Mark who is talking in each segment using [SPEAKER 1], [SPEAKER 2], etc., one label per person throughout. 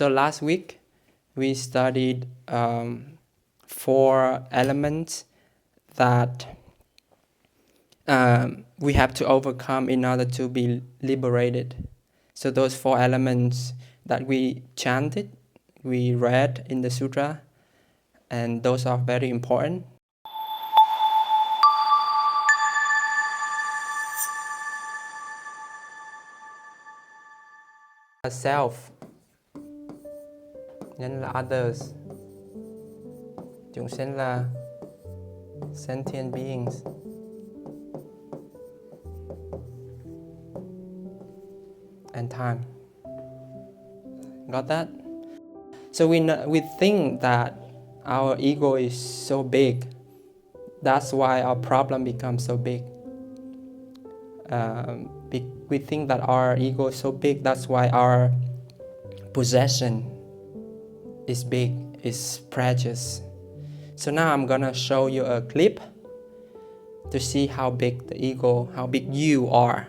[SPEAKER 1] So last week we studied 4 elements that we have to overcome in order to be liberated. So those 4 elements that we chanted, we read in the sutra, and those are very important. Self, nhân là others, chúng sinh là sentient beings, and time. Got that? So we think that our ego is so big. That's why our problem becomes so big. We think that our ego is so big. That's why our possession is big, is precious. So now I'm gonna show you a clip to see how big the ego, how big you are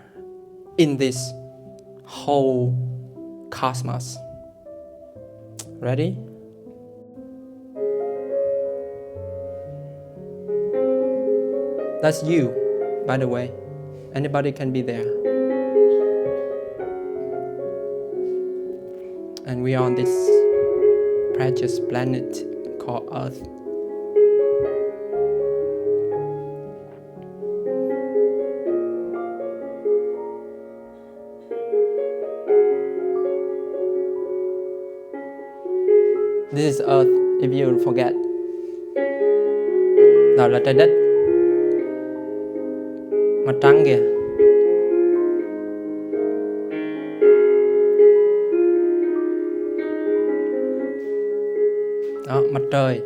[SPEAKER 1] in this whole cosmos. Ready? That's you, by the way. Anybody can be there. And we are on this precious planet called Earth. This is Earth, if you forget. Đó là trái đất. Mặt trăng kìa. Đó, mặt trời.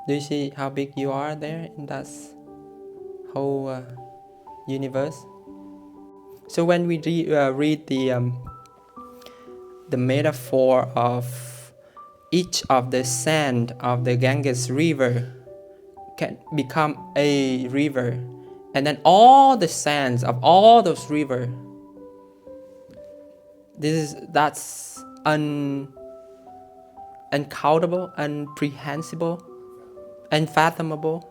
[SPEAKER 1] Do you see how big you are there in that whole universe? So when we read the metaphor of each of the sand of the Ganges river can become a river, and then all the sands of all those rivers, that's uncountable, incomprehensible, unfathomable.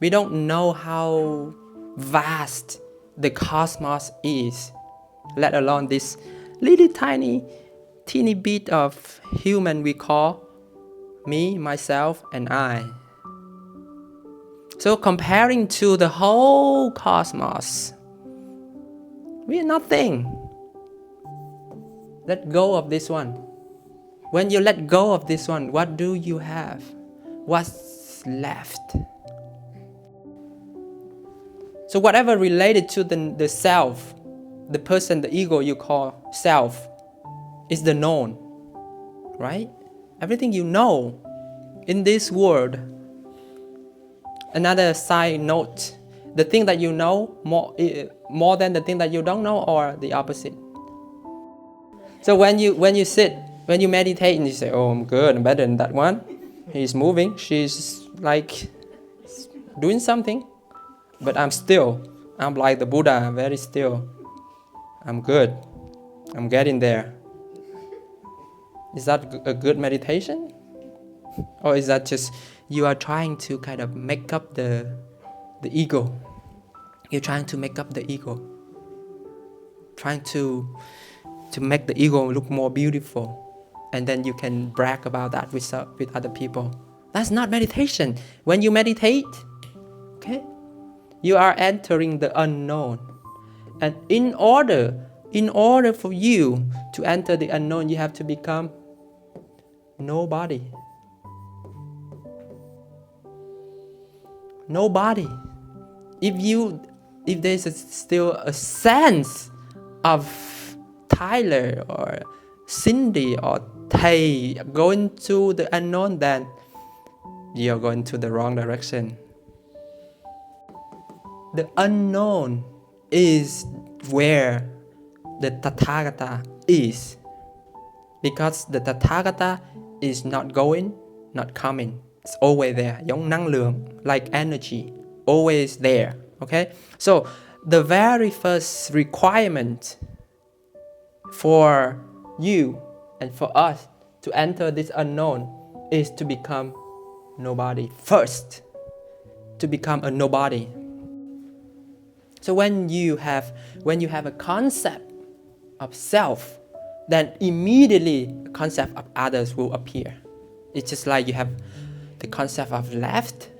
[SPEAKER 1] We don't know how vast the cosmos is, let alone this little teeny bit of human we call me, myself, and I. So comparing to the whole cosmos, we are nothing. Let go of this one. When you let go of this one, what do you have? What's left? So whatever related to the self, the person, the ego you call self, is the known, right? Everything you know in this world. Another side note, the thing that you know more than the thing that you don't know, or the opposite. So when you sit, when you meditate and you say, oh, I'm good, I'm better than that one. He's moving, she's like doing something, but I'm still. I'm like the Buddha, very still. I'm good. I'm getting there. Is that a good meditation? Or is that just you are trying to kind of make up the ego? You're trying to make up the ego. Trying to make the ego look more beautiful. And then you can brag about that with other people. That's not meditation. When you meditate, okay, you are entering the unknown. And in order for you to enter the unknown, you have to become nobody. Nobody. If there's still a sense of Tyler or Cindy or Thay going to the unknown, then you're going to the wrong direction. The unknown is where the Tathagata is. Because the Tathagata is not going, not coming. It's always there. Giống năng lượng, like energy, always there. Okay? So the very first requirement for you and for us to enter this unknown is to become nobody first. To become a nobody. So when you have a concept of self, then immediately a concept of others will appear. It's just like you have the concept of left,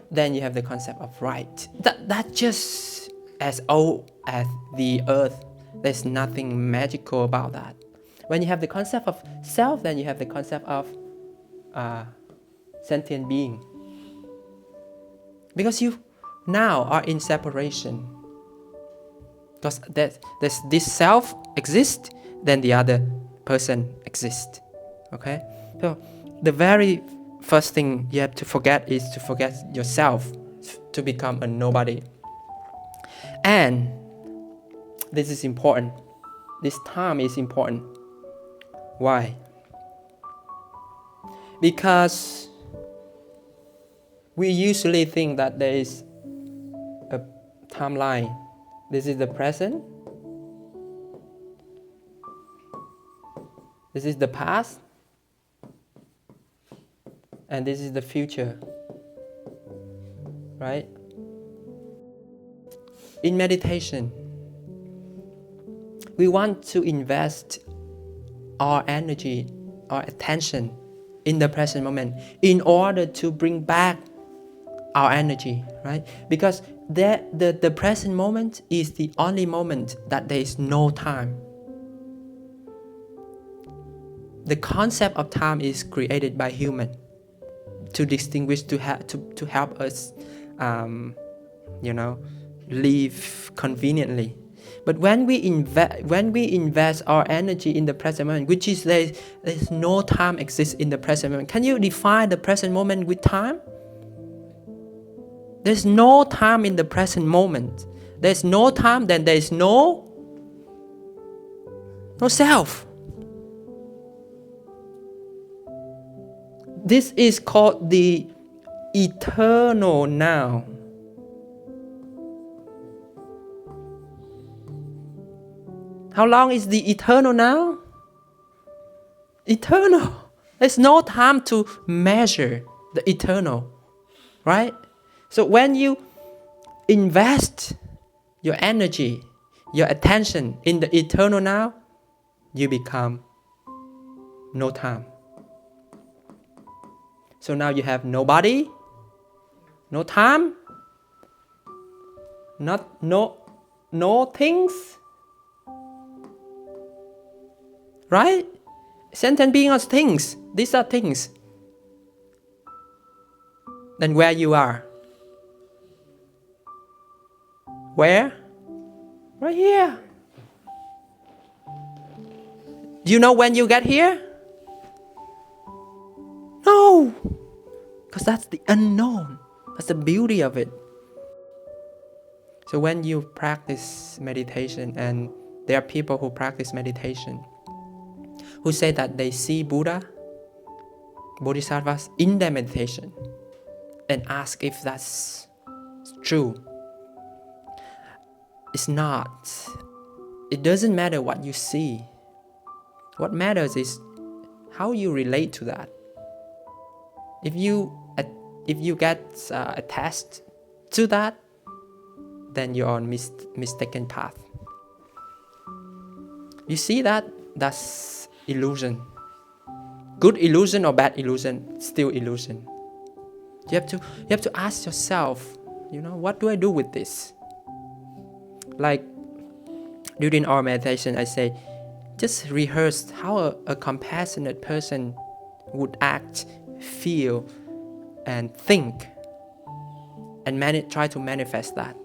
[SPEAKER 1] then you have the concept of right. That's just as old as the earth. There's nothing magical about that. When you have the concept of self, then you have the concept of sentient being. Because you now are in separation. Because this self exists, then the other person exists. Okay? So the very first thing you have to forget is to forget yourself, to become a nobody. And this is important. This time is important. Why? Because we usually think that there is a timeline. This is the present. This is the past. And this is the future. Right? In meditation, we want to invest our energy, our attention in the present moment in order to bring back our energy, right? Because the present moment is the only moment that there is no time. The concept of time is created by human to distinguish, to help us, live conveniently. But when we invest our energy in the present moment, which is there's no time exists in the present moment. Can you define the present moment with time? There's no time in the present moment. There's no time, then there's no self. This is called the eternal now. How long is the eternal now? Eternal. There's no time to measure the eternal, right? So when you invest your energy, your attention in the eternal now, you become no time. So now you have nobody, no time, no things, right? Sentient beings are things. These are things. Then where you are? Where? Right here. Do you know when you get here? No. Because that's the unknown. That's the beauty of it. So when you practice meditation, and there are people who practice meditation who say that they see Buddha, Bodhisattvas in their meditation, and ask if that's true. It's not. It doesn't matter what you see. What matters is how you relate to that. If you get attached to that, then you're on mistaken path. You see that? That's illusion. Good illusion or bad illusion, still illusion. You have to ask yourself, what do I do with this? Like during our meditation, I say, just rehearse how a compassionate person would act, feel, and think, and try to manifest that.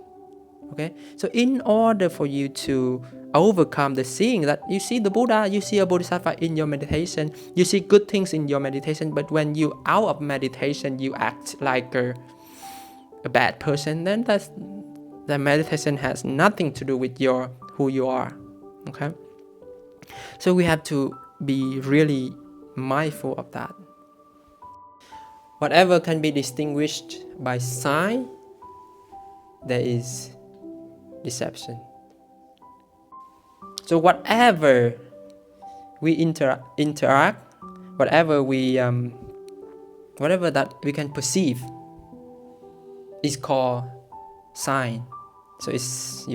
[SPEAKER 1] Okay? So in order for you to overcome the seeing that you see the Buddha, you see a Bodhisattva in your meditation, you see good things in your meditation, but when you out of meditation, you act like a bad person, then the meditation has nothing to do with who you are. Okay? So we have to be really mindful of that. Whatever can be distinguished by sign, there is deception. So whatever we interact, whatever that we can perceive, is called sign. So it's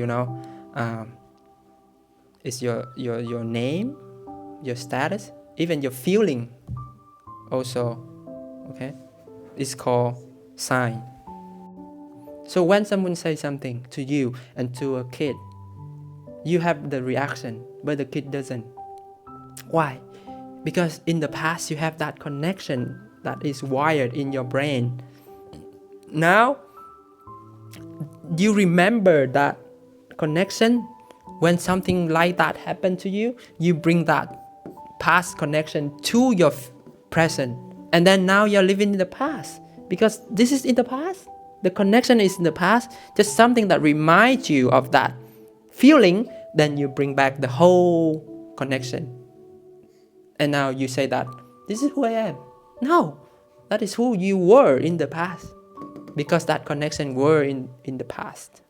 [SPEAKER 1] it's your name, your status, even your feeling also. Okay, it's called sign. So when someone says something to you and to a kid, you have the reaction, but the kid doesn't. Why? Because in the past you have that connection that is wired in your brain. Now you remember that connection. When something like that happened to you, you bring that past connection to your present, and then now you're living in the past because this is in the past. The connection is in the past, just something that reminds you of that feeling. Then you bring back the whole connection, and now you say that this is who I am. No, that is who you were in the past, because that connection were in the past.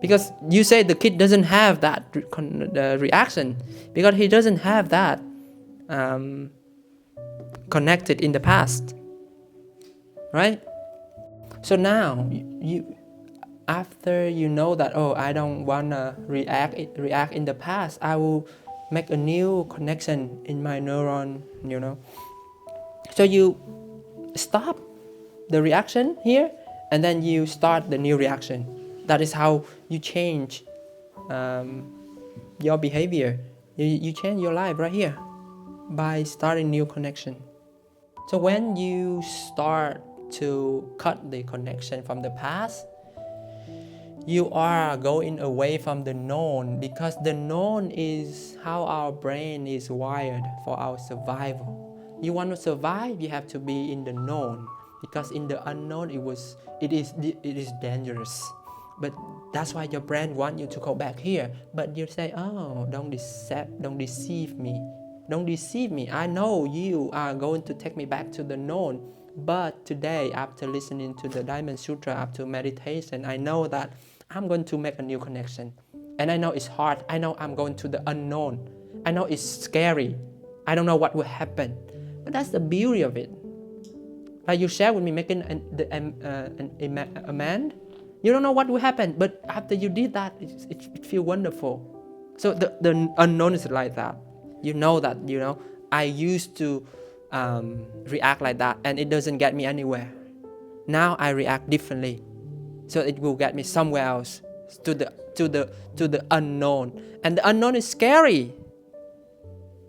[SPEAKER 1] Because you say the kid doesn't have that reaction because he doesn't have that connected in the past, right? So now you after you know that, oh, I don't wanna react in the past, I will make a new connection in my neuron, So you stop the reaction here, and then you start the new reaction. That is how you change your behavior. You change your life right here by starting new connection. So when you start to cut the connection from the past, you are going away from the known, because the known is how our brain is wired for our survival. You want to survive, you have to be in the known, because in the unknown it is dangerous. But that's why your brain wants you to go back here. But you say, oh, don't deceive me. Don't deceive me. I know you are going to take me back to the known. But today, after listening to the Diamond Sutra, after meditation, I know that I'm going to make a new connection. And I know it's hard. I know I'm going to the unknown. I know it's scary. I don't know what will happen. But that's the beauty of it. Like you share with me, making an amend. You don't know what will happen, but after you did that, it feels wonderful. So the unknown is like that. You know that, I used to react like that, and it doesn't get me anywhere. Now I react differently, so it will get me somewhere else, to the unknown. And the unknown is scary.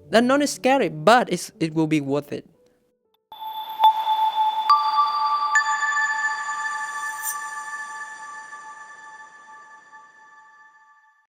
[SPEAKER 1] The unknown is scary, but it will be worth it.